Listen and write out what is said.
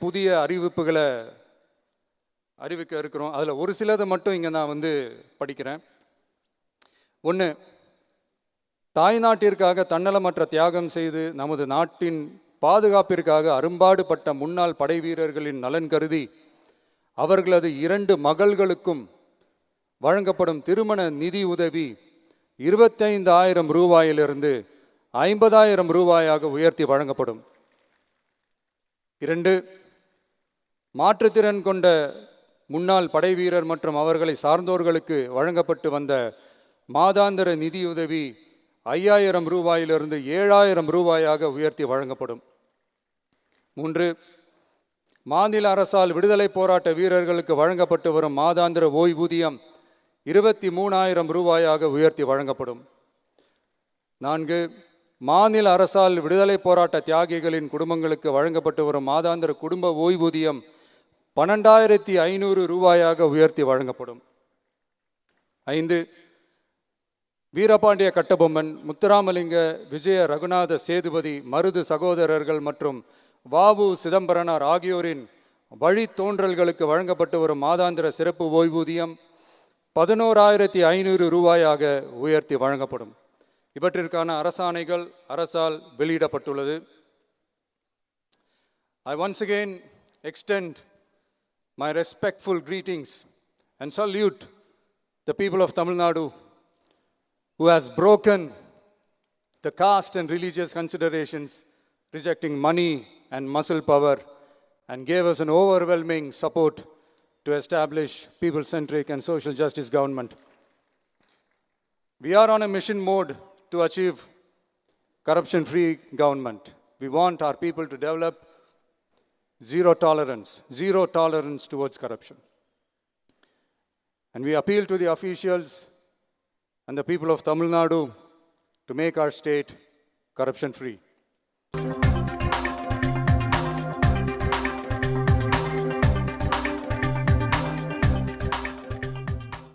புதிய அறிவிப்புகளை அறிவிக்க இருக்கிறோம். அதில் ஒரு சிலதை மட்டும் இங்கே நான் படிக்கிறேன். ஒன்று, தாய்நாட்டிற்காக தன்னலமற்ற தியாகம் செய்து நமது நாட்டின் பாதுகாப்பிற்காக அரும்பாடுபட்ட முன்னாள் படை வீரர்களின் நலன் கருதி அவர்களது 2 மகள்களுக்கும் வழங்கப்படும் திருமண நிதி உதவி 25,000 ரூபாயிலிருந்து 50,000 ரூபாயாக உயர்த்தி வழங்கப்படும். 2, மாற்றுத்திறன் கொண்ட முன்னாள் படை வீரர் மற்றும் அவர்களை சார்ந்தோர்களுக்கு வழங்கப்பட்டு வந்த மாதாந்திர நிதியுதவி 5,000 ரூபாயிலிருந்து 7,000 ரூபாயாக உயர்த்தி வழங்கப்படும். 3, மாநில அரசால் விடுதலை போராட்ட வீரர்களுக்கு வழங்கப்பட்டு வரும் மாதாந்திர ஓய்வூதியம் 23,000 ரூபாயாக உயர்த்தி வழங்கப்படும். 4, மாநில அரசால் விடுதலை போராட்ட தியாகிகளின் குடும்பங்களுக்கு வழங்கப்பட்டு வரும் மாதாந்திர குடும்ப ஓய்வூதியம் 12,500 ரூபாயாக உயர்த்தி வழங்கப்படும். 5, வீரபாண்டிய கட்டபொம்மன், முத்துராமலிங்க, விஜய ரகுநாத சேதுபதி, மருது சகோதரர்கள் மற்றும் வாவு சிதம்பரனார் ஆகியோரின் வழித்தோன்றல்களுக்கு வழங்கப்பட்டு வரும் மாதாந்திர சிறப்பு ஓய்வூதியம் 11,500 ரூபாயாக உயர்த்தி வழங்கப்படும். இவற்றிற்கான அரசாணைகள் அரசால் வெளியிடப்பட்டுள்ளது. I once again extend my respectful greetings and salute the people of Tamil Nadu who has broken the caste and religious considerations, rejecting money and muscle power, and gave us an overwhelming support to establish people-centric and social justice government. We are on a mission mode to achieve corruption-free government. We want our people to develop zero tolerance towards corruption. And we appeal to the officials and the people of Tamil Nadu to make our state corruption-free.